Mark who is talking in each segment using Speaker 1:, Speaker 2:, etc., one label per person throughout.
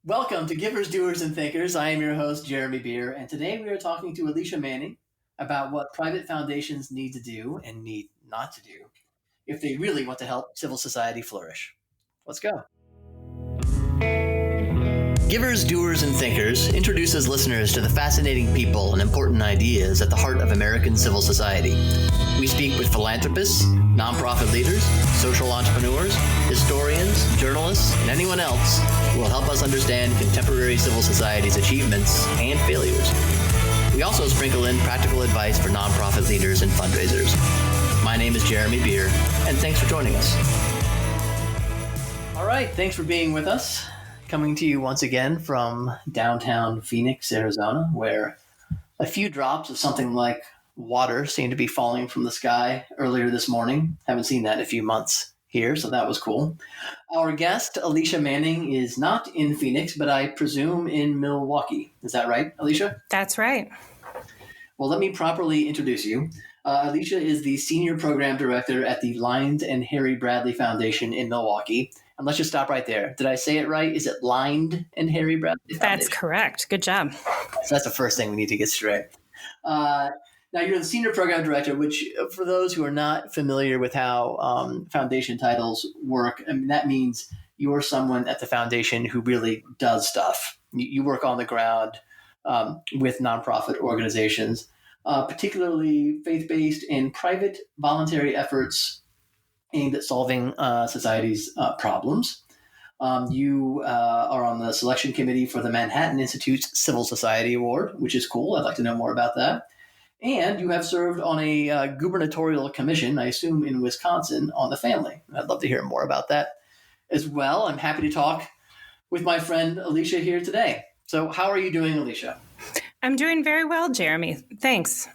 Speaker 1: Welcome to Givers, Doers, and Thinkers. I am your host, Jeremy Beer, and today we are talking to Alicia Manning about what private foundations need to do and need not to do if they really want to help civil society flourish. Let's go. Givers, Doers, and Thinkers introduces listeners to the fascinating people and important ideas at the heart of American civil society. We speak with philanthropists, nonprofit leaders, social entrepreneurs, historians, journalists, and anyone else who will help us understand contemporary civil society's achievements and failures. We also sprinkle in practical advice for nonprofit leaders and fundraisers. My name is Jeremy Beer, and thanks for joining us. All right, thanks for being with us. Coming to you once again from downtown Phoenix, Arizona, where a few drops of something like water seemed to be falling from the sky earlier this morning. Haven't seen that in a few months here, so that was cool. Our guest, Alicia Manning, is not in Phoenix, but I presume in Milwaukee. Is that right, Alicia?
Speaker 2: That's right.
Speaker 1: Well, let me properly introduce you. Alicia is the Senior Program Director at the Lynde and Harry Bradley Foundation in Milwaukee. And let's just stop right there. Did I say it right? Is it Lynde and Harry Bradley Foundation?
Speaker 2: That's correct. Good job.
Speaker 1: So that's the first thing we need to get straight. Now, you're the Senior Program Director, which for those who are not familiar with how foundation titles work, I mean, that means you're someone at the foundation who really does stuff. You work on the ground with nonprofit organizations, particularly faith-based and private voluntary efforts aimed at solving society's problems. You are on the selection committee for the Manhattan Institute's Civil Society Award, which is cool. I'd like to know more about that. And you have served on a gubernatorial commission, I assume in Wisconsin, on the family. I'd love to hear more about that as well. I'm happy to talk with my friend Alicia here today. So how are you doing, Alicia?
Speaker 2: I'm doing very well, Jeremy. Thanks.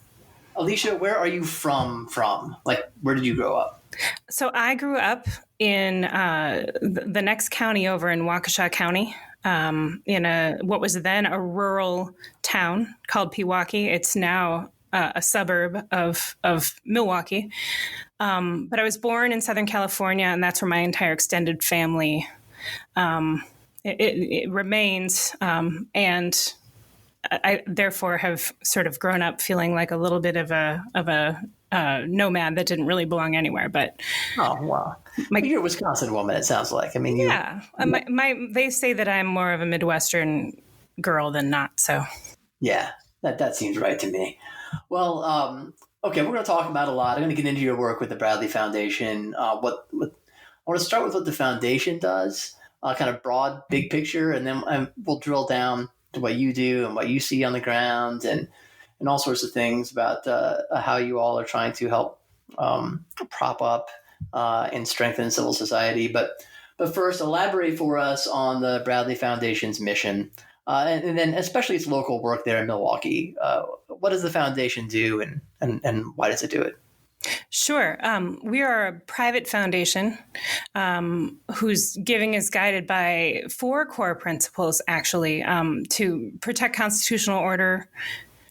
Speaker 1: Alicia, where are you from? Like, where did you grow up?
Speaker 2: So I grew up in the next county over in Waukesha County, in what was then a rural town called Pewaukee. It's now a suburb of Milwaukee. But I was born in Southern California, and that's where my entire extended family it remains. And I therefore have sort of grown up feeling like a little bit of a nomad that didn't really belong anywhere. But
Speaker 1: oh wow, you're a Wisconsin woman. It sounds like. I mean,
Speaker 2: they say that I'm more of a Midwestern girl than not. So
Speaker 1: yeah, that seems right to me. Well, okay, we're going to talk about a lot. I'm going to get into your work with the Bradley Foundation. I want to start with what the foundation does, kind of broad, big picture, and then we'll drill down to what you do and what you see on the ground and all sorts of things about how you all are trying to help prop up and strengthen civil society. But first, elaborate for us on the Bradley Foundation's mission, and then especially its local work there in Milwaukee. What does the foundation do, and why does it do it?
Speaker 2: Sure. We are a private foundation whose giving is guided by 4 core principles, actually, to protect constitutional order,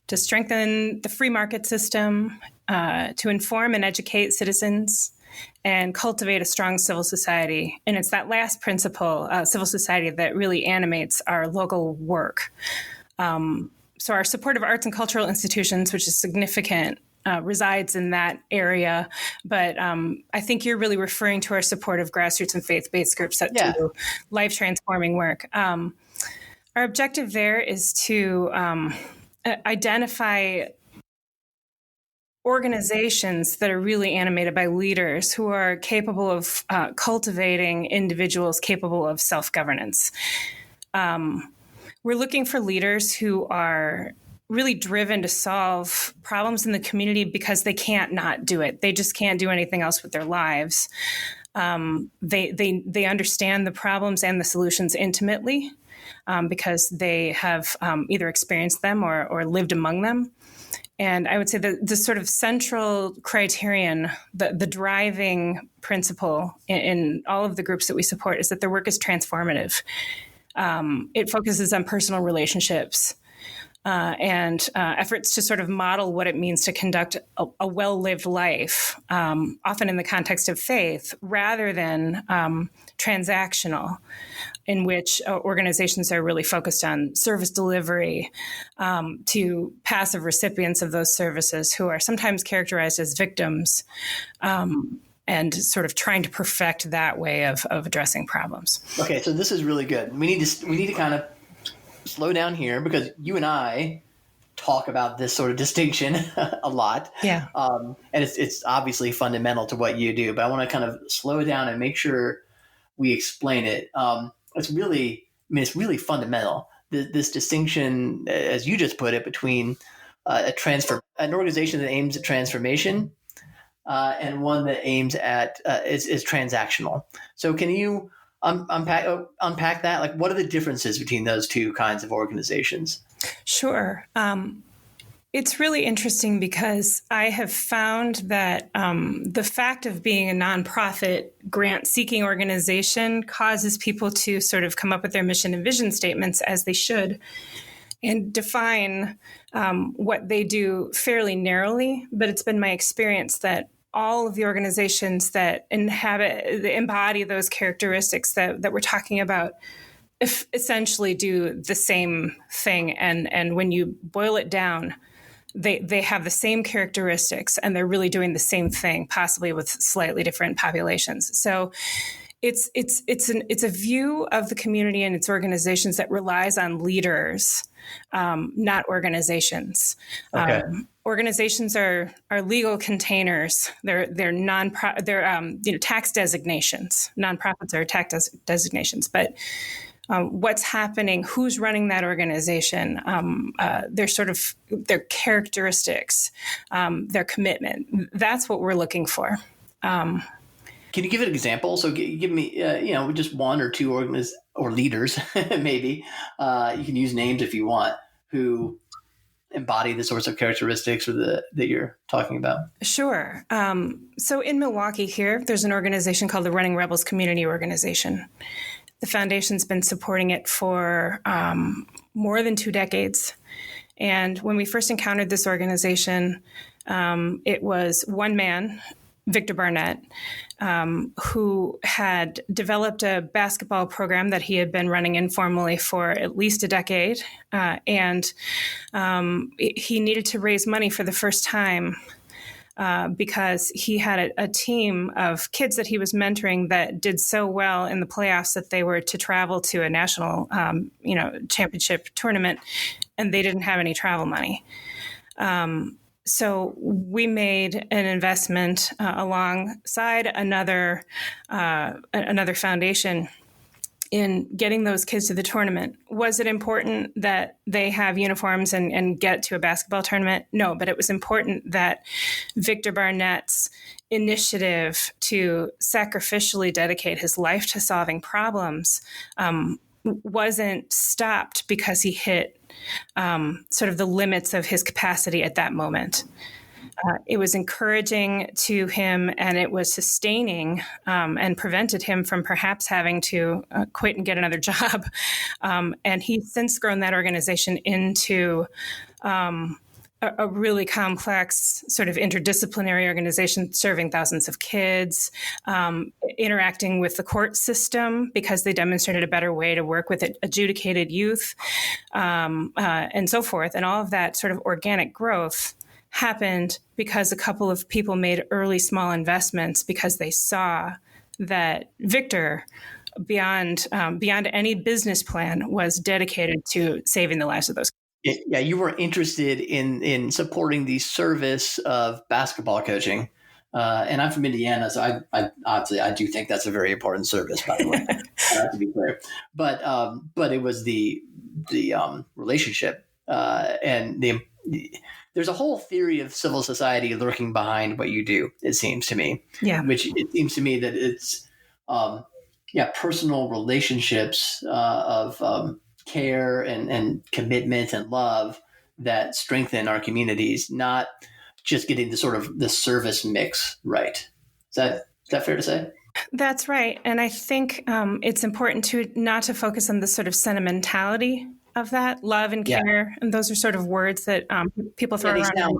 Speaker 2: to strengthen the free market system, to inform and educate citizens, and cultivate a strong civil society. And it's that last principle, civil society, that really animates our local work. So our support of arts and cultural institutions, which is significant, resides in that area. But I think you're really referring to our support of grassroots and faith-based groups that do life-transforming work. Our objective there is to identify organizations that are really animated by leaders who are capable of cultivating individuals capable of self-governance. We're looking for leaders who are really driven to solve problems in the community because they can't not do it. They just can't do anything else with their lives. They understand the problems and the solutions intimately because they have either experienced them or lived among them. And I would say that the sort of central criterion, the driving principle in all of the groups that we support is that their work is transformative. It focuses on personal relationships and efforts to sort of model what it means to conduct a well-lived life, often in the context of faith, rather than transactional. in which organizations are really focused on service delivery to passive recipients of those services who are sometimes characterized as victims, and sort of trying to perfect that way of addressing problems.
Speaker 1: Okay, so this is really good. We need to kind of slow down here, because you and I talk about this sort of distinction a lot.
Speaker 2: Yeah.
Speaker 1: And it's obviously fundamental to what you do, but I want to kind of slow down and make sure we explain it. It's really fundamental. This distinction, as you just put it, between an organization that aims at transformation and one that aims at is transactional. So can you unpack that? Like, what are the differences between those two kinds of organizations?
Speaker 2: Sure. It's really interesting because I have found that the fact of being a nonprofit grant-seeking organization causes people to sort of come up with their mission and vision statements, as they should, and define what they do fairly narrowly. But it's been my experience that all of the organizations that embody those characteristics that we're talking about essentially do the same thing. And when you boil it down, they have the same characteristics, and they're really doing the same thing, possibly with slightly different populations. So it's a view of the community and its organizations that relies on leaders, not organizations.
Speaker 1: Okay.
Speaker 2: Organizations are legal containers. They're tax designations. Nonprofits are tax designations, but what's happening, who's running that organization, their characteristics, their commitment. That's what we're looking for.
Speaker 1: Can you give an example? So give me, just one or two or leaders, maybe. You can use names if you want, who embody the sorts of characteristics that you're talking about.
Speaker 2: Sure. So in Milwaukee here, there's an organization called the Running Rebels Community Organization. The foundation's been supporting it for more than 2 decades. And when we first encountered this organization, it was one man, Victor Barnett, who had developed a basketball program that he had been running informally for at least a decade. And he needed to raise money for the first time because he had a team of kids that he was mentoring that did so well in the playoffs that they were to travel to a national, championship tournament, and they didn't have any travel money. So we made an investment alongside another foundation in getting those kids to the tournament. Was it important that they have uniforms and get to a basketball tournament? No, but it was important that Victor Barnett's initiative to sacrificially dedicate his life to solving problems wasn't stopped because he hit sort of the limits of his capacity at that moment. It was encouraging to him, and it was sustaining and prevented him from perhaps having to quit and get another job. And he's since grown that organization into a really complex sort of interdisciplinary organization serving thousands of kids, interacting with the court system because they demonstrated a better way to work with adjudicated youth, and so forth. And all of that sort of organic growth happened because a couple of people made early small investments because they saw that Victor, beyond any business plan, was dedicated to saving the lives of those kids.
Speaker 1: Yeah, you were interested in supporting the service of basketball coaching. And I'm from Indiana, so I obviously I do think that's a very important service, by the way, to be clear. But it was the relationship and there's a whole theory of civil society lurking behind what you do, it seems to me.
Speaker 2: Yeah.
Speaker 1: Which it seems to me that it's personal relationships of care and commitment and love that strengthen our communities, not just getting the service mix right. Is that fair to say?
Speaker 2: That's right. And I think it's important not to focus on the sort of sentimentality of that, love and care. And those are sort of words that people throw around.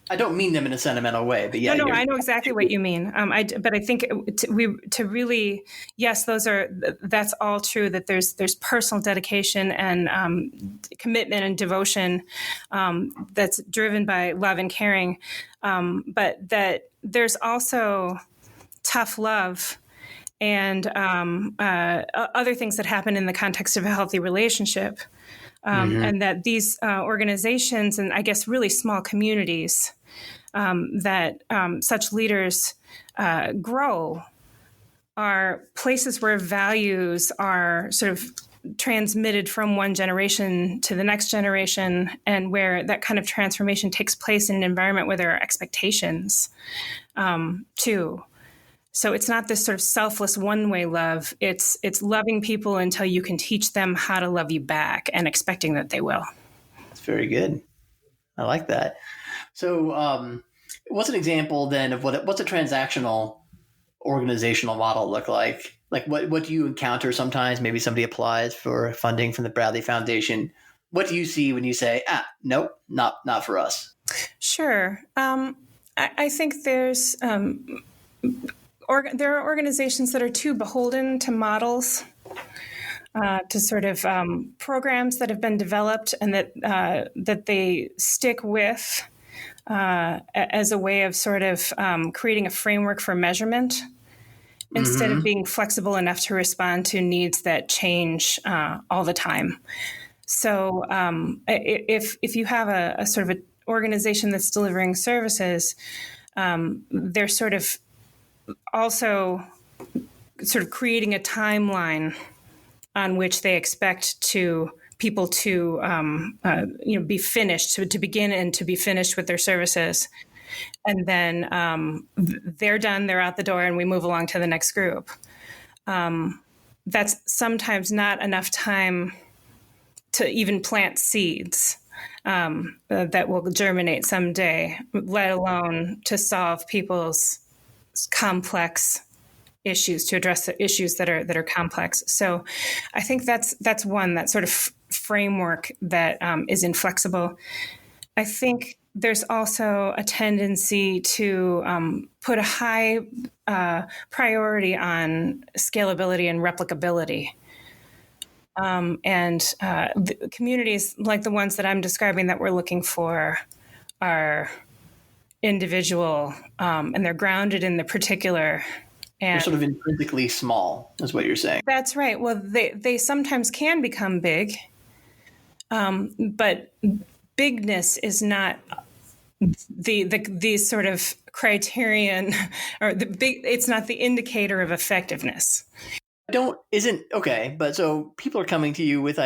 Speaker 1: I don't mean them in a sentimental way, but yeah,
Speaker 2: No, I know exactly what you mean. But I think to really, yes, that's all true. That there's personal dedication and commitment and devotion that's driven by love and caring, but that there's also tough love and other things that happen in the context of a healthy relationship. And that these organizations and I guess really small communities that such leaders grow are places where values are sort of transmitted from one generation to the next generation, and where that kind of transformation takes place in an environment where there are expectations too. So it's not this sort of selfless one-way love. It's loving people until you can teach them how to love you back and expecting that they will.
Speaker 1: That's very good. I like that. So what's an example then of what's a transactional organizational model look like? Like what do you encounter sometimes? Maybe somebody applies for funding from the Bradley Foundation. What do you see when you say, nope, not for us?
Speaker 2: Sure. I think there's... there are organizations that are too beholden to models, to sort of programs that have been developed and that they stick with as a way of sort of creating a framework for measure,ment instead of being flexible enough to respond to needs that change all the time. So if you have a sort of an organization that's delivering services, they're sort of also sort of creating a timeline on which they expect people to be finished, to begin and to be finished with their services, and then they're done, they're out the door, and we move along to the next group. That's sometimes not enough time to even plant seeds that will germinate someday, let alone to solve people's complex issues, to address the issues that are complex. So I think that's one, that sort of framework that is inflexible. I think there's also a tendency to put a high priority on scalability and replicability. And the communities like the ones that I'm describing that we're looking for are individual, and they're grounded in the particular. And
Speaker 1: they're sort of intrinsically small, is what you're saying.
Speaker 2: That's right. Well, they sometimes can become big, but bigness is not the sort of criterion, or it's not the indicator of effectiveness.
Speaker 1: But so people are coming to you with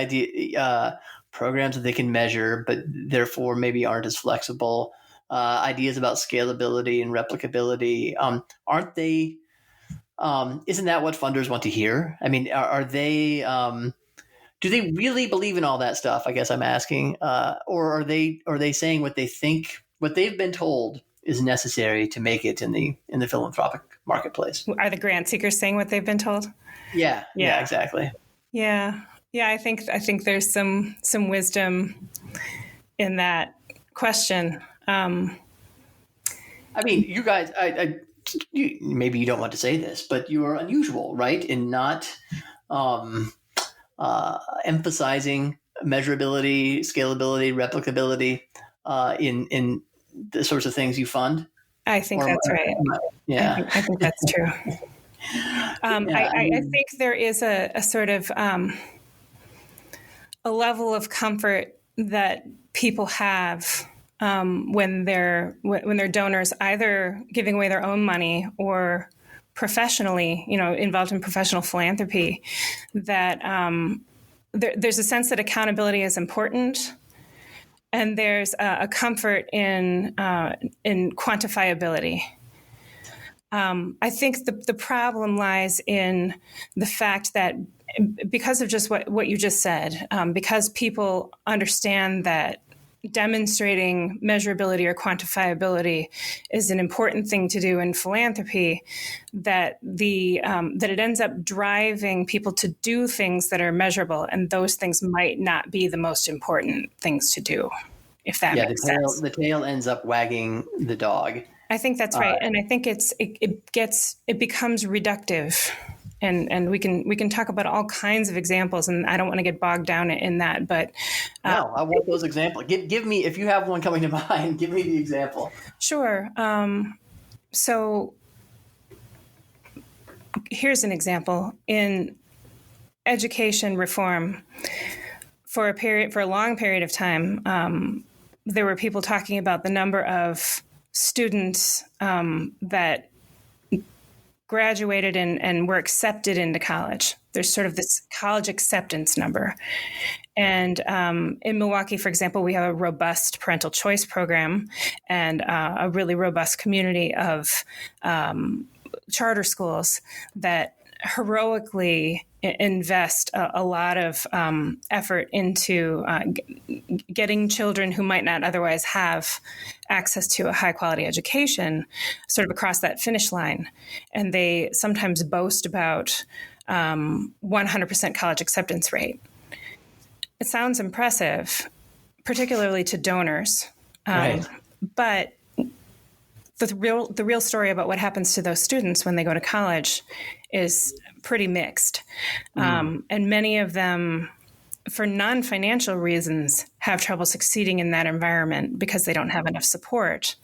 Speaker 1: programs that they can measure, but therefore maybe aren't as flexible. Ideas about scalability and replicability, aren't they? Isn't that what funders want to hear? I mean, are they? Do they really believe in all that stuff? I guess I'm asking, or are they saying what they think, what they've been told is necessary to make it in the philanthropic marketplace?
Speaker 2: Are the grant seekers saying what they've been told?
Speaker 1: Yeah, exactly.
Speaker 2: Yeah. I think there's some wisdom in that question. I
Speaker 1: mean, you guys, maybe you don't want to say this, but you are unusual, right? In not emphasizing measurability, scalability, replicability in the sorts of things you fund.
Speaker 2: I think that's right.
Speaker 1: Yeah,
Speaker 2: I think that's true. I think there is a sort of a level of comfort that people have when they're donors, either giving away their own money or professionally, involved in professional philanthropy, that there's a sense that accountability is important, and there's a comfort in quantifiability. I think the problem lies in the fact that because of just what you just said, because people understand that demonstrating measurability or quantifiability is an important thing to do in philanthropy, that it ends up driving people to do things that are measurable, and those things might not be the most important things to do. if that makes sense.
Speaker 1: The tail ends up wagging the dog.
Speaker 2: I think that's right, and I think it becomes reductive, and we can talk about all kinds of examples, and I don't want to get bogged down in that, but
Speaker 1: no, I want those examples. Give me, if you have one coming to mind, give me the example.
Speaker 2: Sure. So here's an example in education reform. For a long period of time, there were people talking about the number of students that graduated and were accepted into college. There's sort of this college acceptance number. And in Milwaukee, for example, we have a robust parental choice program and a really robust community of charter schools that heroically invest a lot of effort into getting children who might not otherwise have access to a high quality education sort of across that finish line. And they sometimes boast about 100% college acceptance rate. It sounds impressive, particularly to donors.
Speaker 1: Right.
Speaker 2: But the real story about what happens to those students when they go to college is pretty mixed. And many of them, for non-financial reasons, have trouble succeeding in that environment because they don't have enough support.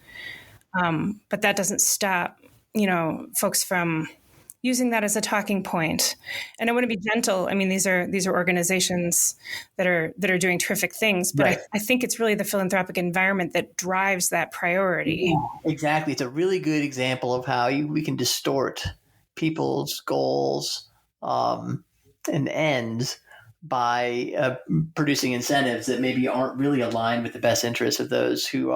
Speaker 2: But that doesn't stop, folks from using that as a talking point. And I want to be gentle. I mean, these are organizations that are doing terrific things, but right. I think it's really the philanthropic environment that drives that priority.
Speaker 1: Yeah, exactly. It's a really good example of how we can distort people's goals and ends by producing incentives that maybe aren't really aligned with the best interests of those who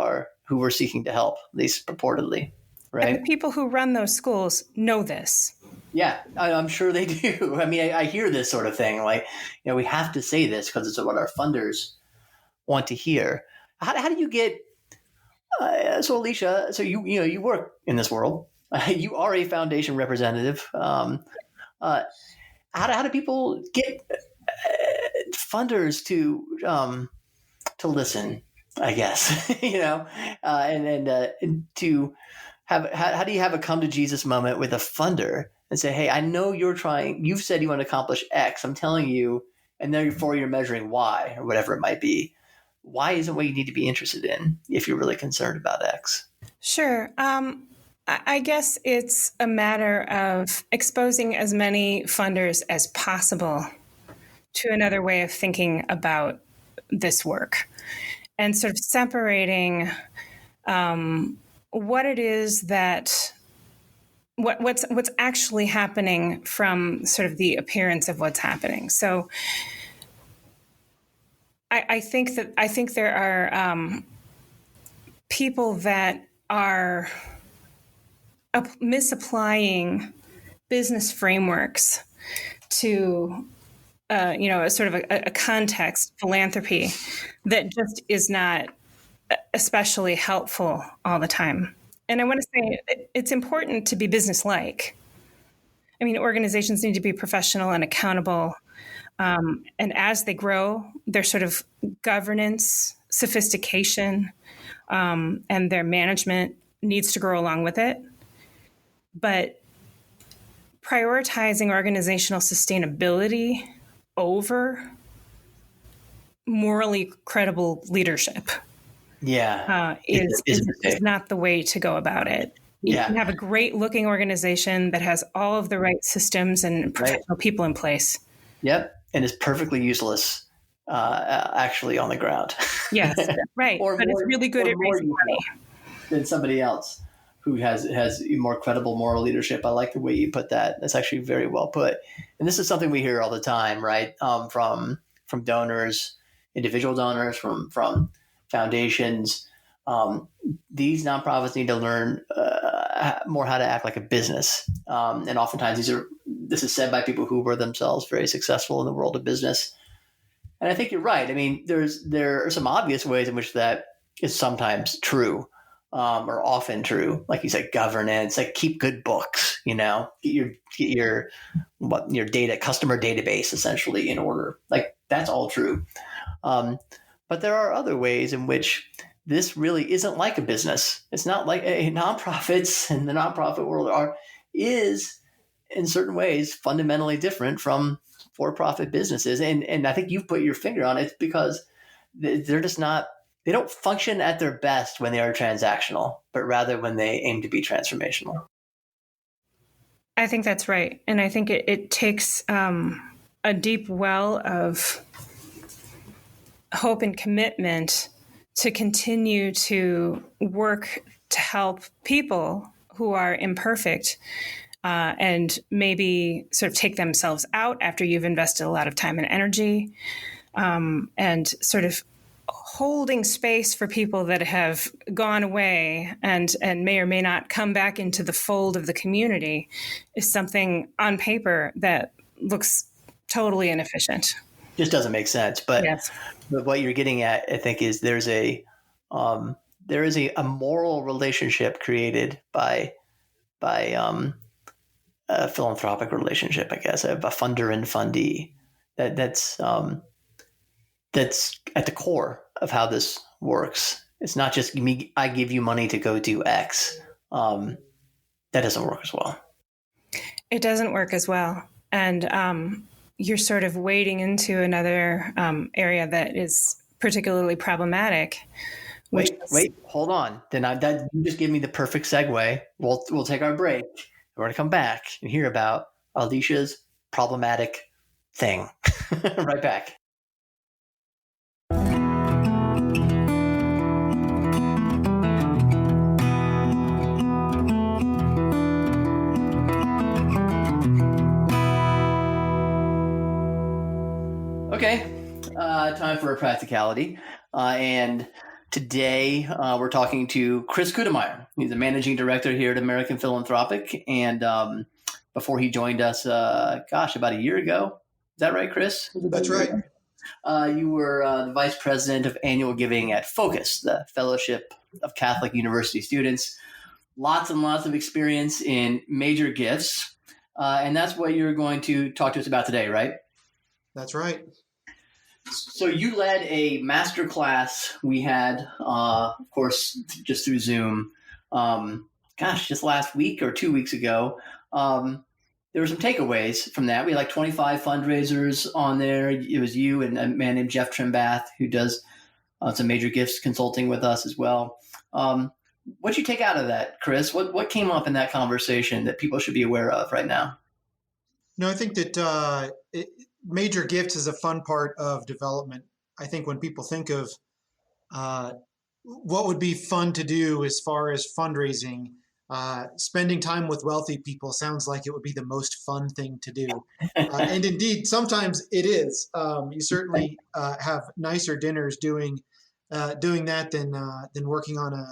Speaker 1: we're seeking to help, at least purportedly. Right.
Speaker 2: And the people who run those schools know this.
Speaker 1: Yeah, I'm sure they do. I mean, I hear this sort of thing, like, we have to say this because it's what our funders want to hear. How do you get? So, Alicia, so you work in this world. You are a foundation representative. How do people get funders to listen? I guess and to have how do you have a come to Jesus moment with a funder and say, hey, I know you've said you want to accomplish X. I'm telling you, and therefore you're measuring Y or whatever it might be. Y isn't what you need to be interested in if you're really concerned about X.
Speaker 2: Sure. I guess it's a matter of exposing as many funders as possible to another way of thinking about this work and sort of separating what it is that what's actually happening from sort of the appearance of what's happening. So I think there are people that are misapplying business frameworks to a sort of a context philanthropy that just is not especially helpful all the time. And I want to say it's important to be business-like. I mean, organizations need to be professional and accountable. And as they grow, their sort of governance, sophistication, and their management needs to grow along with it. But prioritizing organizational sustainability over morally credible leadership is not the way to go about it. You can have a great looking organization that has all of the right systems and professional people in place.
Speaker 1: Yep. And is perfectly useless actually on the ground.
Speaker 2: Yes, right. But it's really good at raising money
Speaker 1: than somebody else who has more credible moral leadership. I like the way you put that. That's actually very well put. And this is something we hear all the time, right? From donors, individual donors, from foundations. These nonprofits need to learn more how to act like a business. And oftentimes this is said by people who were themselves very successful in the world of business. And I think you're right. I mean, there are some obvious ways in which that is sometimes true, or often true. Like you said, governance, like keep good books, get your data, customer database essentially in order. Like that's all true. But there are other ways in which this really isn't like a business. It's not like nonprofits and the nonprofit world is in certain ways fundamentally different from for-profit businesses. And I think you've put your finger on it because they're just not, they don't function at their best when they are transactional, but rather when they aim to be transformational.
Speaker 2: I think that's right. And I think it takes a deep well of hope and commitment to continue to work to help people who are imperfect and maybe sort of take themselves out after you've invested a lot of time and energy, and sort of holding space for people that have gone away and may or may not come back into the fold of the community is something on paper that looks totally inefficient.
Speaker 1: Just doesn't make sense. But
Speaker 2: yes.
Speaker 1: What you're getting at, I think, is there is a moral relationship created by a philanthropic relationship, I guess, a funder and fundee. That's at the core of how this works. It's not just me. I give you money to go do X. That doesn't work as well.
Speaker 2: It doesn't work as well, and you're sort of wading into another area that is particularly problematic.
Speaker 1: Wait, hold on. That you just gave me the perfect segue. We'll take our break. We're going to come back and hear about Alicia's problematic thing. Right back. Okay, time for a practicality. And today we're talking to Chris Kuetemeyer. He's the managing director here at American Philanthropic. And before he joined us, about a year ago. Is that right, Chris?
Speaker 3: That's right.
Speaker 1: You were the vice president of annual giving at Focus, the Fellowship of Catholic University Students. Lots and lots of experience in major gifts. And that's what you're going to talk to us about today, right?
Speaker 3: That's right.
Speaker 1: So you led a master class we had, of course, just through Zoom, just last week or 2 weeks ago. There were some takeaways from that. We had like 25 fundraisers on there. It was you and a man named Jeff Trimbath, who does some major gifts consulting with us as well. What'd you take out of that, Chris? What came up in that conversation that people should be aware of right now?
Speaker 3: No, I think that major gifts is a fun part of development. I think when people think of what would be fun to do as far as fundraising, spending time with wealthy people sounds like it would be the most fun thing to do. And indeed, sometimes it is. You certainly have nicer dinners doing that than working on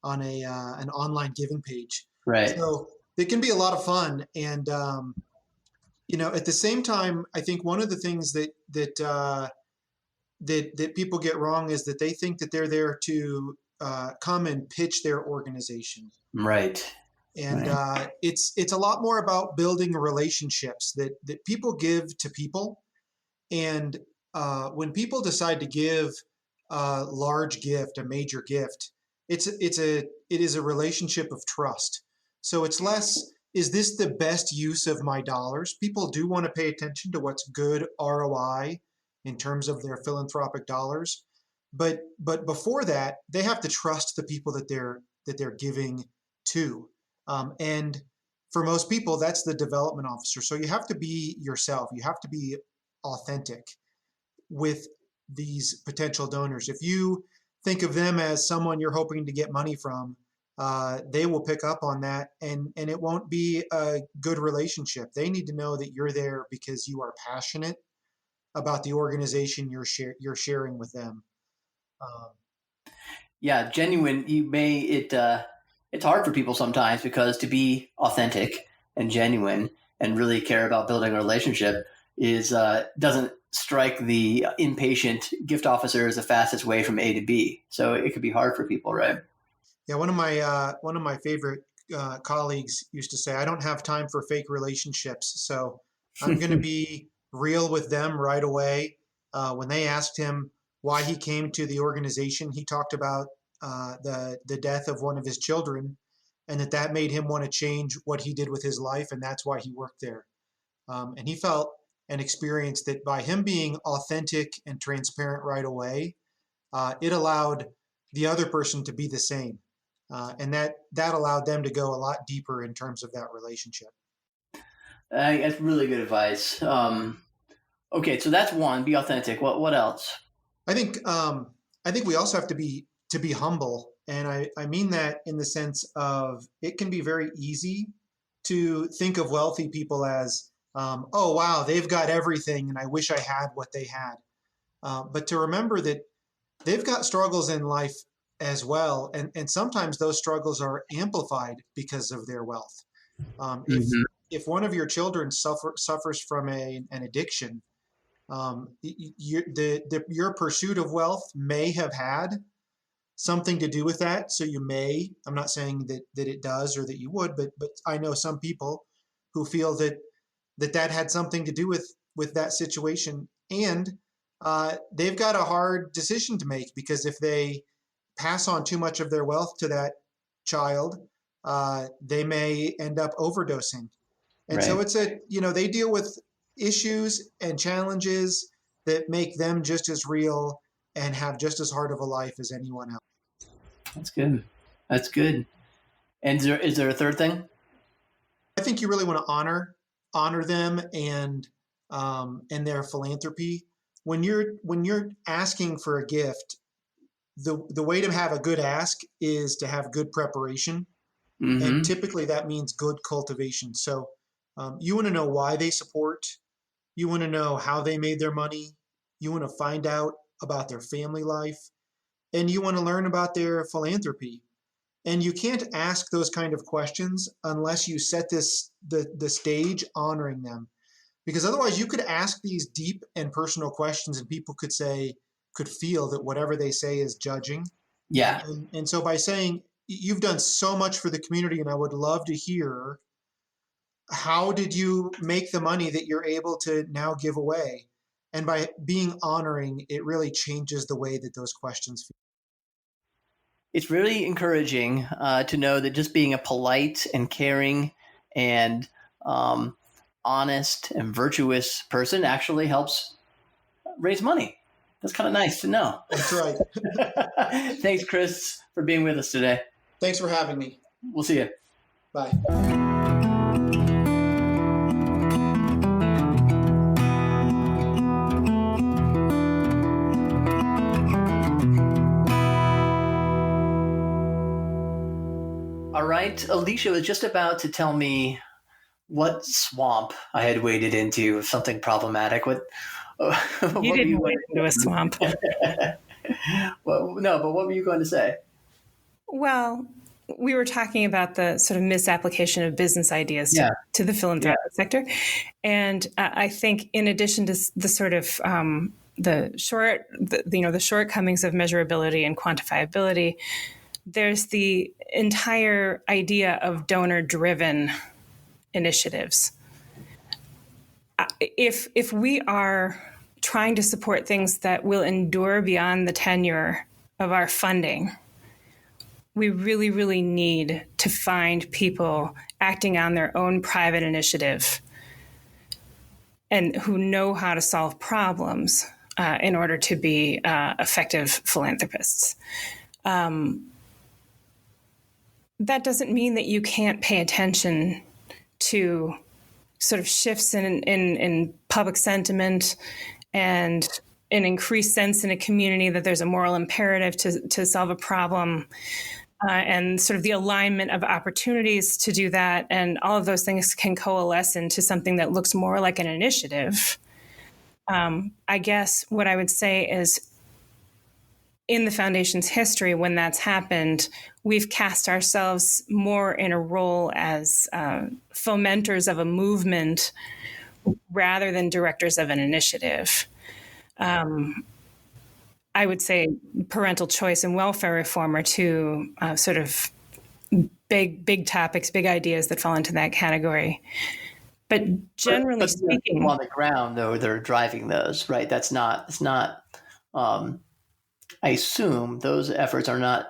Speaker 3: an online giving page.
Speaker 1: Right.
Speaker 3: So it can be a lot of fun. And at the same time, I think one of the things that people get wrong is that they think that they're there to come and pitch their organization.
Speaker 1: Right.
Speaker 3: And it's a lot more about building relationships that people give to people. And when people decide to give a large gift, a major gift, it is a relationship of trust. So it's less, is this the best use of my dollars? People do want to pay attention to what's good ROI in terms of their philanthropic dollars. But before that, they have to trust the people that they're giving to. And for most people, that's the development officer. So you have to be yourself. You have to be authentic with these potential donors. If you think of them as someone you're hoping to get money from, they will pick up on that, and it won't be a good relationship. They need to know that you're there because you are passionate about the organization you're sharing with them.
Speaker 1: Genuine. It's hard for people sometimes because to be authentic and genuine and really care about building a relationship doesn't strike the impatient gift officer as the fastest way from A to B. So it could be hard for people, right?
Speaker 3: Yeah, one of my favorite colleagues used to say, "I don't have time for fake relationships, so I'm going to be real with them right away." When they asked him, why he came to the organization. He talked about the death of one of his children, and that made him want to change what he did with his life, and that's why he worked there. And he felt and experienced that by him being authentic and transparent right away, it allowed the other person to be the same. And that allowed them to go a lot deeper in terms of that relationship.
Speaker 1: That's really good advice. Okay, so that's one. Be authentic. What else?
Speaker 3: I think we also have to be humble, and I mean that in the sense of it can be very easy to think of wealthy people as, oh wow, they've got everything, and I wish I had what they had. But to remember that they've got struggles in life as well, and sometimes those struggles are amplified because of their wealth. If one of your children suffers from an addiction, your pursuit of wealth may have had something to do with that. So you may, I'm not saying that it does or that you would, but I know some people who feel that had something to do with that situation, and they've got a hard decision to make, because if they pass on too much of their wealth to that child, they may end up overdosing. And so it's they deal with issues and challenges that make them just as real and have just as hard of a life as anyone else.
Speaker 1: That's good. And is there a third thing?
Speaker 3: I think you really want to honor them and their philanthropy. When you're asking for a gift, the way to have a good ask is to have good preparation. And typically that means good cultivation. So you want to know why they support. You want to know how they made their money. You want to find out about their family life. And you want to learn about their philanthropy. And you can't ask those kind of questions unless you set the stage honoring them. Because otherwise you could ask these deep and personal questions and people could feel that whatever they say is judging.
Speaker 1: Yeah.
Speaker 3: And so by saying, you've done so much for the community and I would love to hear, how did you make the money that you're able to now give away? And by being honoring, it really changes the way that those questions feel.
Speaker 1: It's really encouraging to know that just being a polite and caring and honest and virtuous person actually helps raise money. That's kind of nice to know.
Speaker 3: That's right.
Speaker 1: Thanks, Chris, for being with us today.
Speaker 3: Thanks for having me.
Speaker 1: We'll see you.
Speaker 3: Bye.
Speaker 1: All right. Alicia was just about to tell me what swamp I had waded into, something problematic. What
Speaker 2: you didn't wade into a swamp.
Speaker 1: Well, no, but what were you going to say?
Speaker 2: Well, we were talking about the sort of misapplication of business ideas to the philanthropic sector. And I think in addition to the sort of the shortcomings of measurability and quantifiability, there's the entire idea of donor-driven initiatives. If we are trying to support things that will endure beyond the tenure of our funding, we really, really need to find people acting on their own private initiative and who know how to solve problems in order to be effective philanthropists. That doesn't mean that you can't pay attention to sort of shifts in public sentiment and an increased sense in a community that there's a moral imperative to solve a problem, and sort of the alignment of opportunities to do that. And all of those things can coalesce into something that looks more like an initiative. I guess what I would say is, in the foundation's history, when that's happened, we've cast ourselves more in a role as fomenters of a movement rather than directors of an initiative. I would say parental choice and welfare reform are two sort of big topics, big ideas that fall into that category. But generally speaking,
Speaker 1: on the ground, though, they're driving those, right? It's not I assume those efforts are not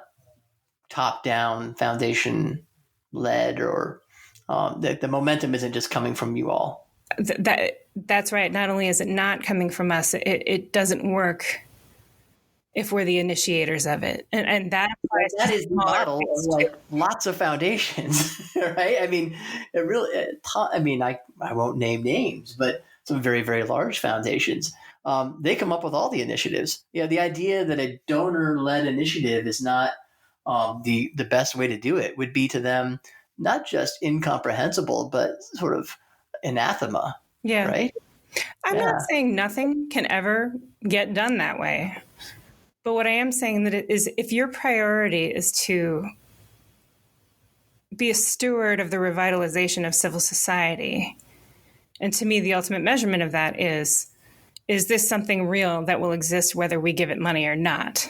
Speaker 1: top-down, foundation-led, or the momentum isn't just coming from you all.
Speaker 2: That's right. Not only is it not coming from us, it doesn't work if we're the initiators of it. And that applies
Speaker 1: that
Speaker 2: to
Speaker 1: is the
Speaker 2: smaller
Speaker 1: model of
Speaker 2: things
Speaker 1: like
Speaker 2: too.
Speaker 1: lots of foundations, right? I mean, I won't name names, but some very, very large foundations, they come up with all the initiatives. The idea that a donor-led initiative is not the best way to do it would be to them not just incomprehensible, but sort of anathema,
Speaker 2: Yeah.
Speaker 1: right?
Speaker 2: I'm not
Speaker 1: Yeah.
Speaker 2: saying nothing can ever get done that way. But what I am saying that it is, if your priority is to be a steward of the revitalization of civil society, and to me, the ultimate measurement of that is this something real that will exist whether we give it money or not?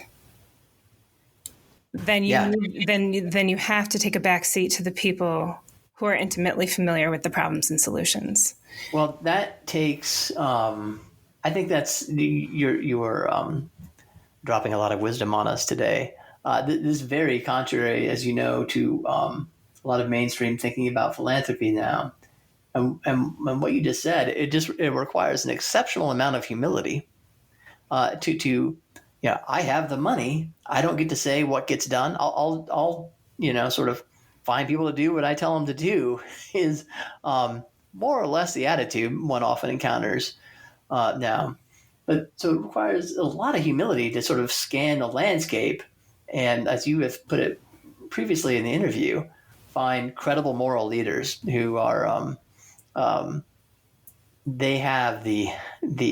Speaker 2: Then
Speaker 1: Yeah.
Speaker 2: you have to take a back seat to the people who are intimately familiar with the problems and solutions.
Speaker 1: Well, that takes. I think that's you're dropping a lot of wisdom on us today. This is very contrary, as you know, to a lot of mainstream thinking about philanthropy now. And what you just said, it requires an exceptional amount of humility to I have the money. I don't get to say what gets done. I'll sort of find people to do what I tell them to do is more or less the attitude one often encounters now. But so it requires a lot of humility to sort of scan the landscape, and as you have put it previously in the interview, find credible moral leaders who are they have the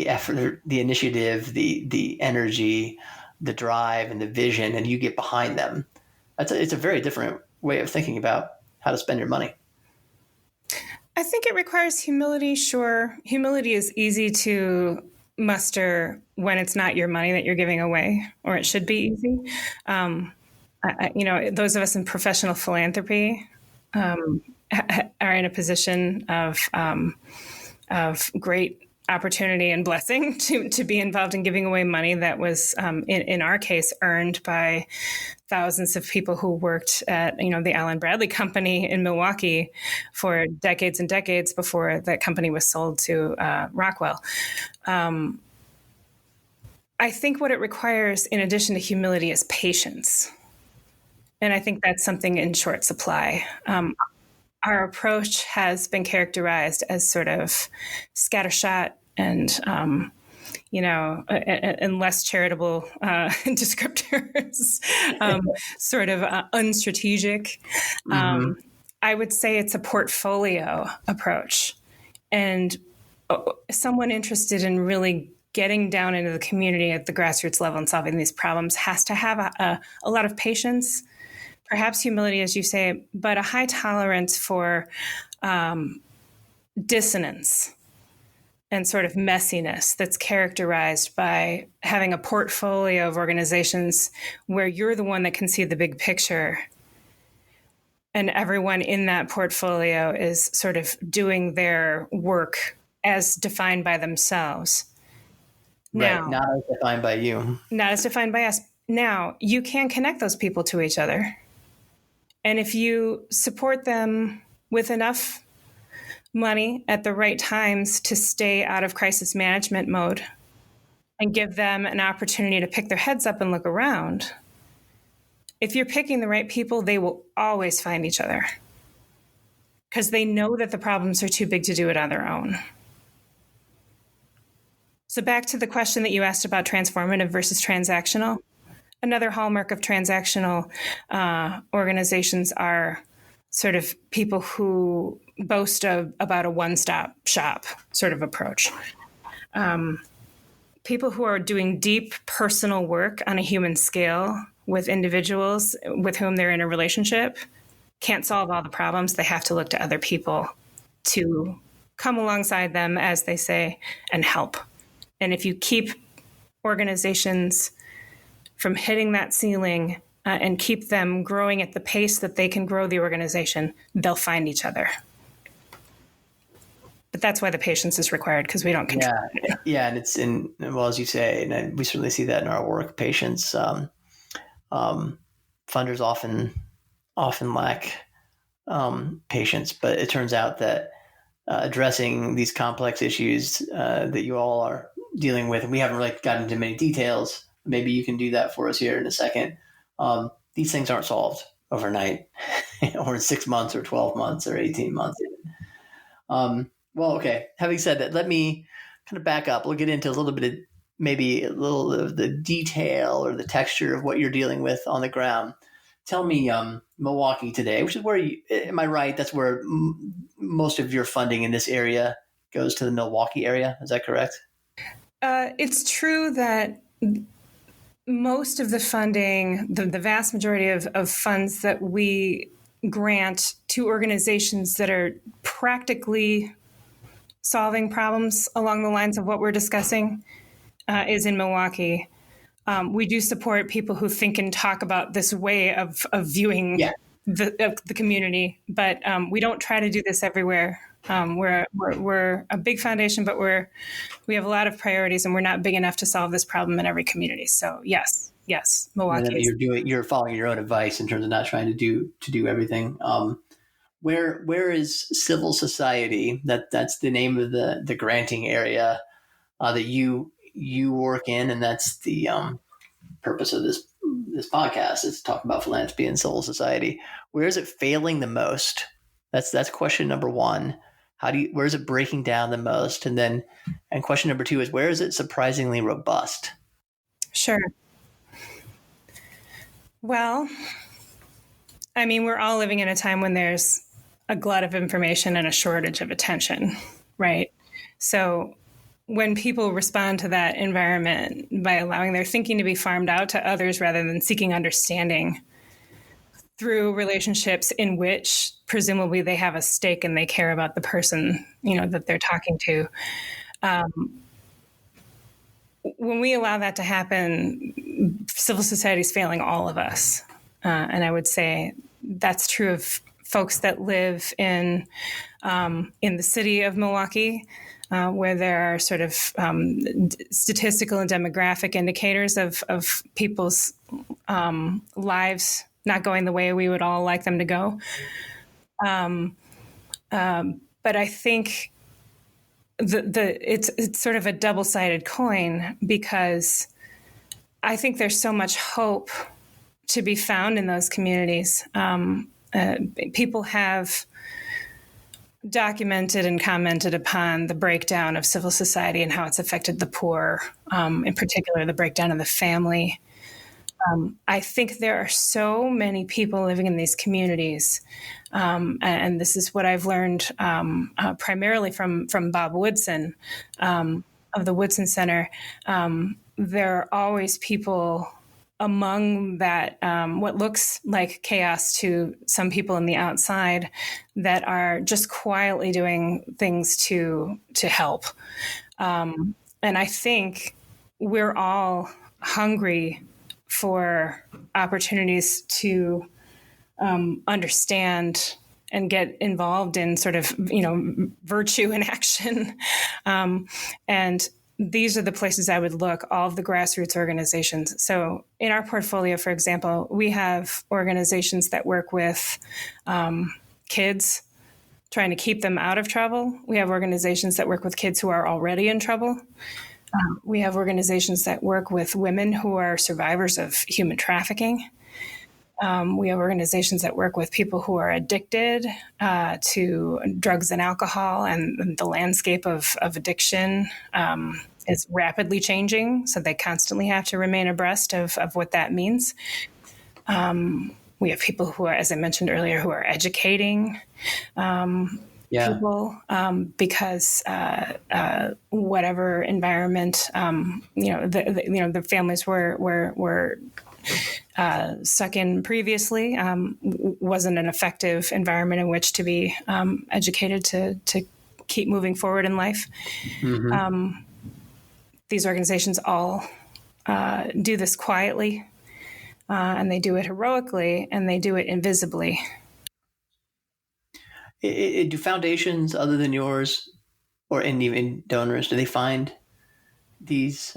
Speaker 1: effort, the initiative, the energy, the drive, and the vision, and you get behind them. It's a very different way of thinking about how to spend your money.
Speaker 2: I think it requires humility. Sure, humility is easy to muster when it's not your money that you're giving away, or it should be easy. Those of us in professional philanthropy are in a position of great opportunity and blessing to be involved in giving away money that was, in our case, earned by thousands of people who worked at the Allen Bradley Company in Milwaukee for decades and decades before that company was sold to Rockwell. I think what it requires, in addition to humility, is patience. And I think that's something in short supply. Our approach has been characterized as sort of scattershot and, and less charitable descriptors, sort of unstrategic.
Speaker 1: Mm-hmm.
Speaker 2: I would say it's a portfolio approach. And someone interested in really getting down into the community at the grassroots level and solving these problems has to have a lot of patience, perhaps humility, as you say, but a high tolerance for dissonance and sort of messiness that's characterized by having a portfolio of organizations where you're the one that can see the big picture, and everyone in that portfolio is sort of doing their work as defined by themselves.
Speaker 1: Right,
Speaker 2: Now,
Speaker 1: not as defined by you.
Speaker 2: Not as defined by us. Now, you can connect those people to each other. And if you support them with enough money at the right times to stay out of crisis management mode and give them an opportunity to pick their heads up and look around, if you're picking the right people, they will always find each other because they know that the problems are too big to do it on their own. So back to the question that you asked about transformative versus transactional. Another hallmark of transactional organizations are sort of people who boast about a one-stop shop sort of approach. People who are doing deep personal work on a human scale with individuals with whom they're in a relationship can't solve all the problems. They have to look to other people to come alongside them, as they say, and help. And if you keep organizations from hitting that ceiling and keep them growing at the pace that they can grow the organization, they'll find each other. But that's why the patience is required, because we don't control it.
Speaker 1: Yeah, and it's well, as you say, and we certainly see that in our work. Patience, funders often lack patience, but it turns out that addressing these complex issues that you all are dealing with, and we haven't really gotten into many details. Maybe you can do that for us here in a second. These things aren't solved overnight, or in 6 months, or 12 months, or 18 months. Well, okay. Having said that, let me kind of back up. We'll get into a little bit of maybe a little of the detail or the texture of what you're dealing with on the ground. Tell me, Milwaukee today, which is where am I right? That's where most of your funding in this area goes, to the Milwaukee area. Is that correct?
Speaker 2: It's true that most of the funding, the vast majority of funds that we grant to organizations that are practically solving problems along the lines of what we're discussing, is in Milwaukee. We do support people who think and talk about this way of viewing the community, but we don't try to do this everywhere. We're a big foundation, but we have a lot of priorities, and we're not big enough to solve this problem in every community. So yes, Milwaukee.
Speaker 1: You're following your own advice in terms of not trying to do everything. Where is civil society? That's the name of the granting area that you work in, and that's the purpose of this podcast, is to talk about philanthropy and civil society. Where is it failing the most? That's question number one. Where is it breaking down the most? And question number two is, where is it surprisingly robust?
Speaker 2: Sure. Well, I mean, we're all living in a time when there's a glut of information and a shortage of attention, right? So when people respond to that environment by allowing their thinking to be farmed out to others rather than seeking understanding through relationships in which presumably they have a stake and they care about the person, that they're talking to. When we allow that to happen, civil society is failing all of us. And I would say that's true of folks that live in the city of Milwaukee, where there are sort of statistical and demographic indicators of people's lives not going the way we would all like them to go. But I think it's sort of a double-sided coin, because I think there's so much hope to be found in those communities. People have documented and commented upon the breakdown of civil society and how it's affected the poor, in particular, the breakdown of the family. I think there are so many people living in these communities, and this is what I've learned primarily from Bob Woodson of the Woodson Center. There are always people among that, what looks like chaos to some people on the outside, that are just quietly doing things to help. And I think we're all hungry for opportunities to understand and get involved in sort of, virtue in action. And these are the places I would look, all of the grassroots organizations. So in our portfolio, for example, we have organizations that work with kids, trying to keep them out of trouble. We have organizations that work with kids who are already in trouble. We have organizations that work with women who are survivors of human trafficking. We have organizations that work with people who are addicted to drugs and alcohol, and the landscape of addiction is rapidly changing, so they constantly have to remain abreast of what that means. We have people who are, as I mentioned earlier, who are educating people, because whatever environment, the families were stuck in previously wasn't an effective environment in which to be educated to keep moving forward in life. Mm-hmm. These organizations all do this quietly, and they do it heroically, and they do it invisibly.
Speaker 1: Do foundations other than yours or even donors? Do they find these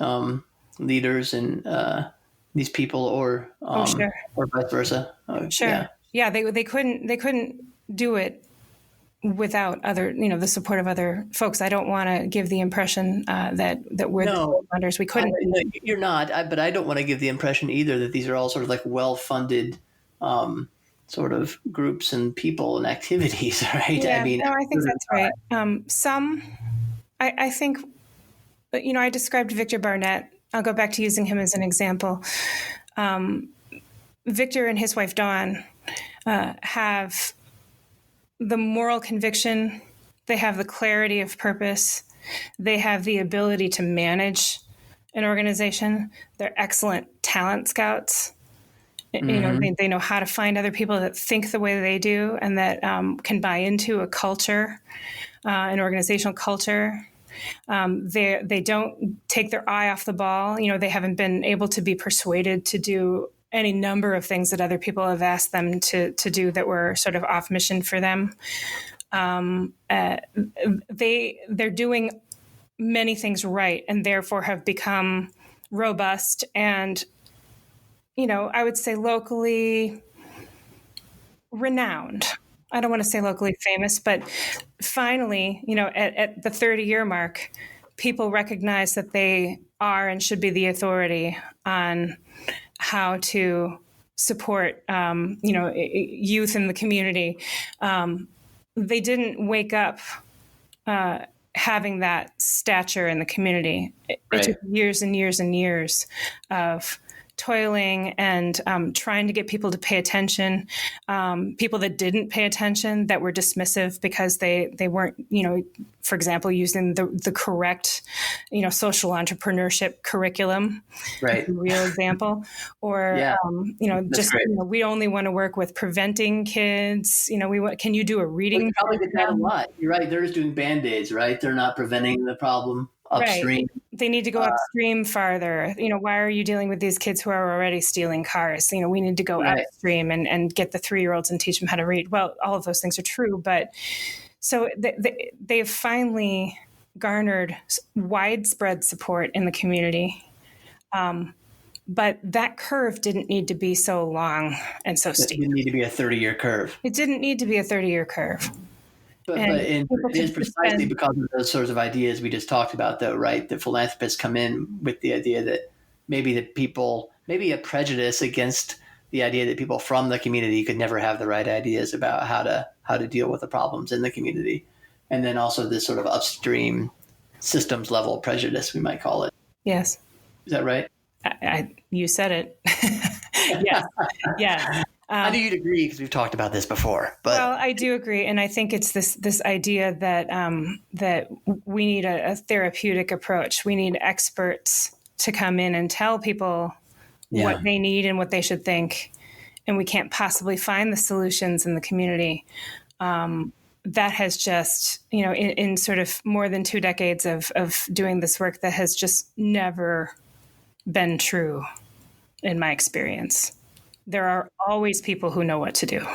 Speaker 1: leaders and these people, or
Speaker 2: Sure.
Speaker 1: or vice versa?
Speaker 2: Sure. Yeah, they couldn't do it without other, the support of other folks. I don't want to give the impression that we're the funders. We couldn't.
Speaker 1: You're not. But I don't want to give the impression either that these are all sort of like well-funded sort of groups and people and activities, right?
Speaker 2: Yeah, I think that's right. Some, I think, I described Victor Barnett. I'll go back to using him as an example. Victor and his wife Dawn have the moral conviction, they have the clarity of purpose, they have the ability to manage an organization. They're excellent talent scouts.
Speaker 1: Mm-hmm.
Speaker 2: They know how to find other people that think the way they do and that can buy into a culture, an organizational culture. They don't take their eye off the ball. They haven't been able to be persuaded to do any number of things that other people have asked them to do that were sort of off mission for them. They're doing many things right and therefore have become robust and, I would say locally renowned. I don't want to say locally famous, but finally, at the 30-year mark, people recognize that they are and should be the authority on how to support, youth in the community. They didn't wake up having that stature in the community. It took years and years and years of toiling and trying to get people to pay attention, people that didn't pay attention, that were dismissive because they weren't, for example, using the correct, social entrepreneurship curriculum,
Speaker 1: right?
Speaker 2: A real example, or we only want to work with preventing kids. Can you do a reading?
Speaker 1: Well, you probably did that a lot. You're right. They're just doing Band-Aids, right? They're not preventing the problem upstream.
Speaker 2: Right. They need to go upstream farther. Why are you dealing with these kids who are already stealing cars? We need to go upstream and get the 3-year-olds and teach them how to read. Well, all of those things are true, but so they've finally garnered widespread support in the community. But that curve didn't need to be so long and so steep.
Speaker 1: It didn't need to be a 30-year curve.
Speaker 2: It didn't need to be a 30-year curve.
Speaker 1: But it is precisely because of those sorts of ideas we just talked about, though, right? The philanthropists come in with the idea that maybe a prejudice against the idea that people from the community could never have the right ideas about how to deal with the problems in the community. And then also this sort of upstream systems level prejudice, we might call it.
Speaker 2: Yes.
Speaker 1: Is that right?
Speaker 2: You said it. Yes. Yeah.
Speaker 1: I knew you'd agree because we've talked about this before. But
Speaker 2: well, I do agree, and I think it's this idea that that we need a therapeutic approach. We need experts to come in and tell people what they need and what they should think, and we can't possibly find the solutions in the community. That has just, in sort of more than 2 decades of doing this work, that has just never been true in my experience. There are always people who know what to do.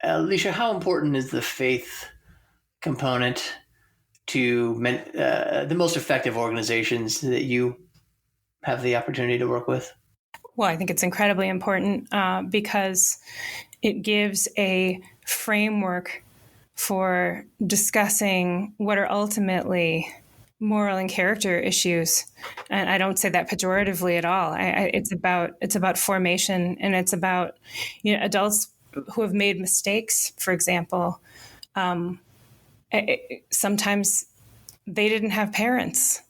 Speaker 1: Alicia, how important is the faith component to the most effective organizations that you have the opportunity to work with?
Speaker 2: Well, I think it's incredibly important because it gives a framework for discussing what are ultimately moral and character issues, and I don't say that pejoratively at all. It's about formation, and it's about adults who have made mistakes. For example, sometimes they didn't have parents.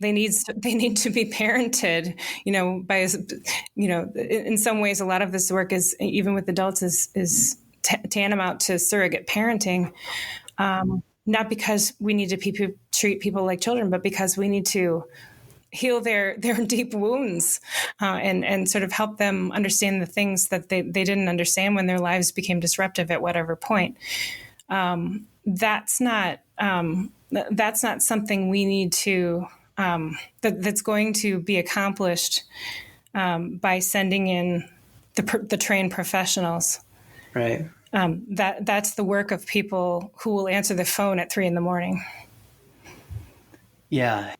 Speaker 2: They need to be parented. In some ways, a lot of this work is, even with adults, is tantamount to surrogate parenting. Not because we need to treat people like children, but because we need to heal their deep wounds and sort of help them understand the things that they didn't understand when their lives became disruptive at whatever point. That's not something we need to that's going to be accomplished by sending in the trained professionals.
Speaker 1: Right.
Speaker 2: That's the work of people who will answer the phone at 3 a.m.
Speaker 1: Yeah.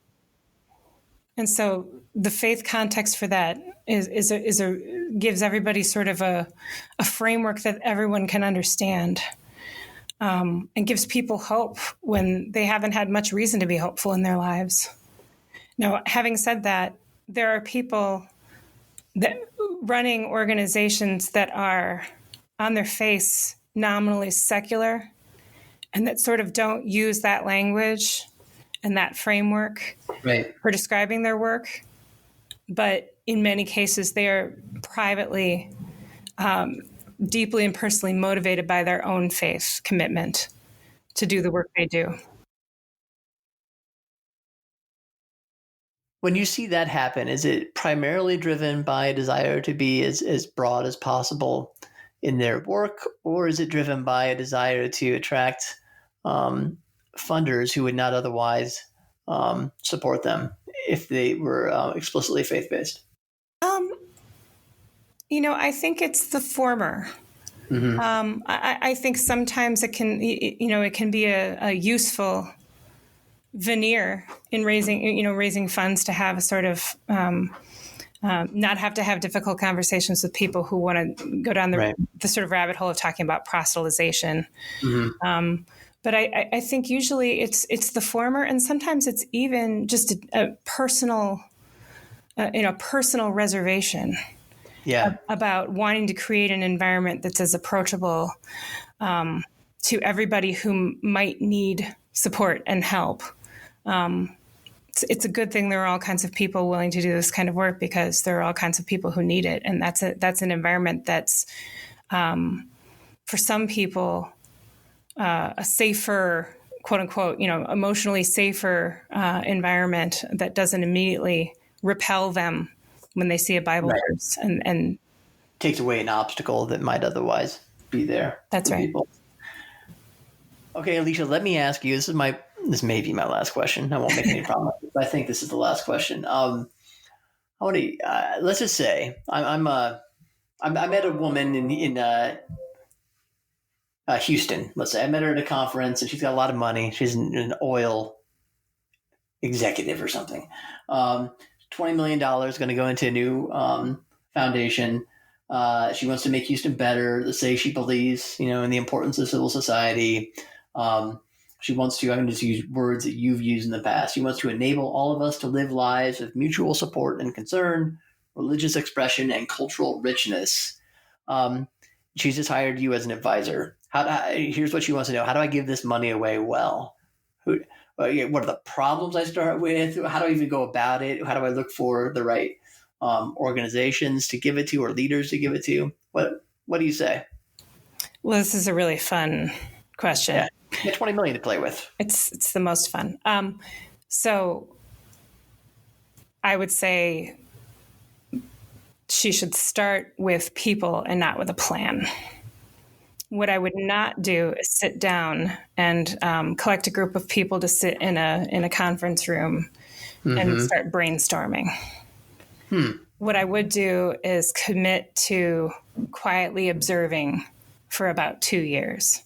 Speaker 2: And so the faith context for that gives everybody sort of a framework that everyone can understand, and gives people hope when they haven't had much reason to be hopeful in their lives. Now, having said that, there are people that running organizations that are on their face nominally secular and that sort of don't use that language and that framework for describing their work. But in many cases, they are privately, deeply and personally motivated by their own faith commitment to do the work they do.
Speaker 1: When you see that happen, is it primarily driven by a desire to be as broad as possible in their work, or is it driven by a desire to attract funders who would not otherwise support them if they were explicitly faith-based?
Speaker 2: I think it's the former.
Speaker 1: Mm-hmm.
Speaker 2: I think sometimes it can be a useful veneer in raising funds to have a sort of not have to have difficult conversations with people who want to go down the sort of rabbit hole of talking about proselytization. Mm-hmm. But I think usually it's the former, and sometimes it's even just a personal, personal reservation.
Speaker 1: Yeah.
Speaker 2: About wanting to create an environment that's as approachable to everybody who might need support and help. It's a good thing there are all kinds of people willing to do this kind of work, because there are all kinds of people who need it, and that's an environment that's for some people a safer, quote unquote, emotionally safer environment that doesn't immediately repel them when they see a Bible verse and
Speaker 1: takes away an obstacle that might otherwise be there.
Speaker 2: That's right.
Speaker 1: People. Okay, Alicia, let me ask you. This may be my last question. I won't make any promises, but I think this is the last question. I want to let's just say I met a woman in Houston. Let's say I met her at a conference, and she's got a lot of money. She's an oil executive or something. $20 million going to go into a new foundation. She wants to make Houston better. To say she believes, in the importance of civil society. She wants to, I'm going to just use words that you've used in the past. She wants to enable all of us to live lives of mutual support and concern, religious expression, and cultural richness. She's just hired you as an advisor. Here's what she wants to know. How do I give this money away well? What are the problems I start with? How do I even go about it? How do I look for the right organizations to give it to, or leaders to give it to? What do you say?
Speaker 2: Well, this is a really fun question.
Speaker 1: Yeah. You have $20 million to play with.
Speaker 2: It's the most fun. So I would say she should start with people and not with a plan. What I would not do is sit down and collect a group of people to sit in a conference room and start brainstorming. What I would do is commit to quietly observing for about 2 years.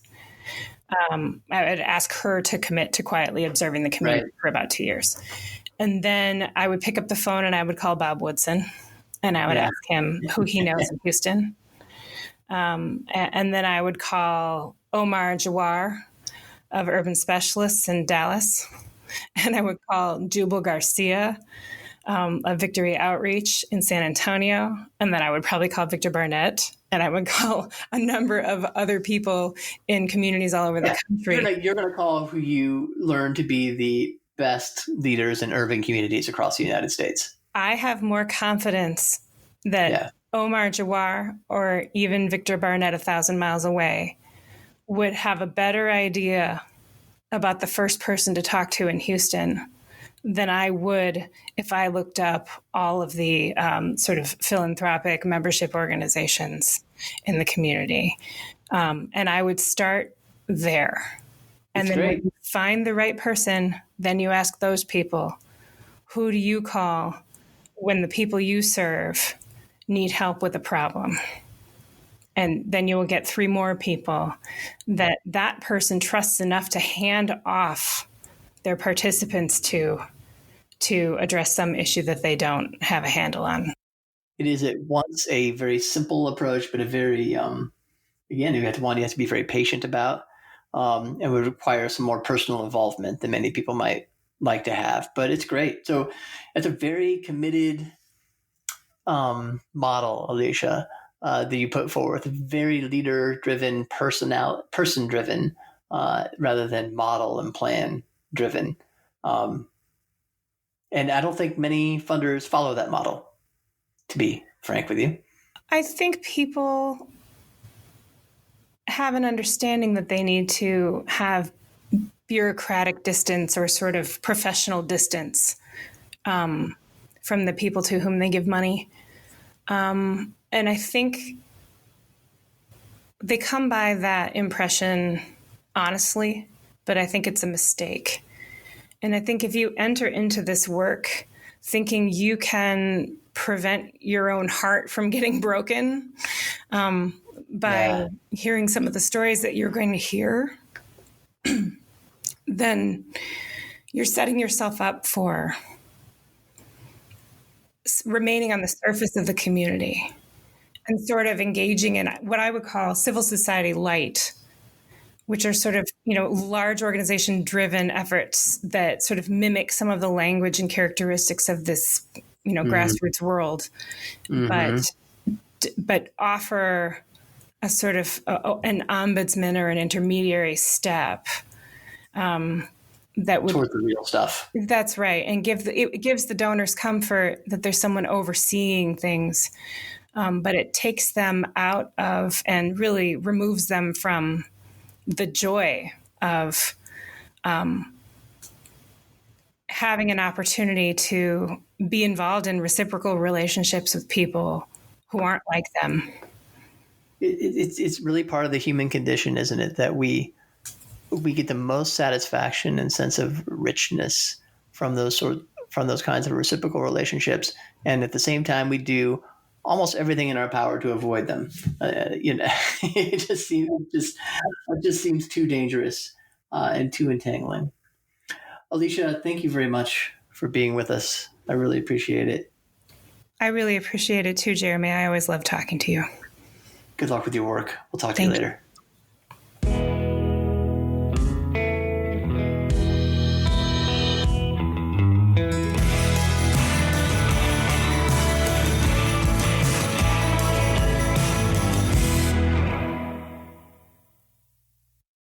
Speaker 2: I would ask her to commit to quietly observing the community for about 2 years. And then I would pick up the phone and I would call Bob Woodson, and I would ask him who he knows in Houston. And then I would call Omar Jawar of Urban Specialists in Dallas. And I would call Jubal Garcia of Victory Outreach in San Antonio. And then I would probably call Victor Barnett. And I would call a number of other people in communities all over the country.
Speaker 1: You're going to call who you learn to be the best leaders in urban communities across the United States.
Speaker 2: I have more confidence that Omar Jawar or even Victor Barnett 1,000 miles away would have a better idea about the first person to talk to in Houston than I would if I looked up all of the sort of philanthropic membership organizations in the community. And I would start there. And then when you find the right person, then you ask those people, who do you call when the people you serve need help with a problem? And then you will get 3 more people that person trusts enough to hand off their participants to to address some issue that they don't have a handle on.
Speaker 1: It is at once a very simple approach, but a very, again, you have to be very patient about, and would require some more personal involvement than many people might like to have. But it's great. So it's a very committed model, Alicia, that you put forth. Very leader-driven, person-driven, rather than model and plan-driven. And I don't think many funders follow that model, to be frank with you.
Speaker 2: I think people have an understanding that they need to have bureaucratic distance or sort of professional distance from the people to whom they give money. And I think they come by that impression honestly, but I think it's a mistake. And I think if you enter into this work thinking you can prevent your own heart from getting broken by hearing some of the stories that you're going to hear, then you're setting yourself up for remaining on the surface of the community and sort of engaging in what I would call civil society light, which are sort of, large organization driven efforts that sort of mimic some of the language and characteristics of this, grassroots world, but offer a sort of an ombudsman or an intermediary step that would
Speaker 1: toward the real stuff.
Speaker 2: That's right, and it gives the donors comfort that there's someone overseeing things, but it takes them out of and really removes them from the joy of having an opportunity to be involved in reciprocal relationships with people who aren't like them.
Speaker 1: It's really part of the human condition, isn't it? That we get the most satisfaction and sense of richness from those kinds of reciprocal relationships, and at the same time, we do almost everything in our power to avoid them. It just seems too dangerous and too entangling. Alicia, thank you very much for being with us. I really appreciate it.
Speaker 2: I really appreciate it too, Jeremy. I always love talking to you.
Speaker 1: Good luck with your work. We'll talk to you later.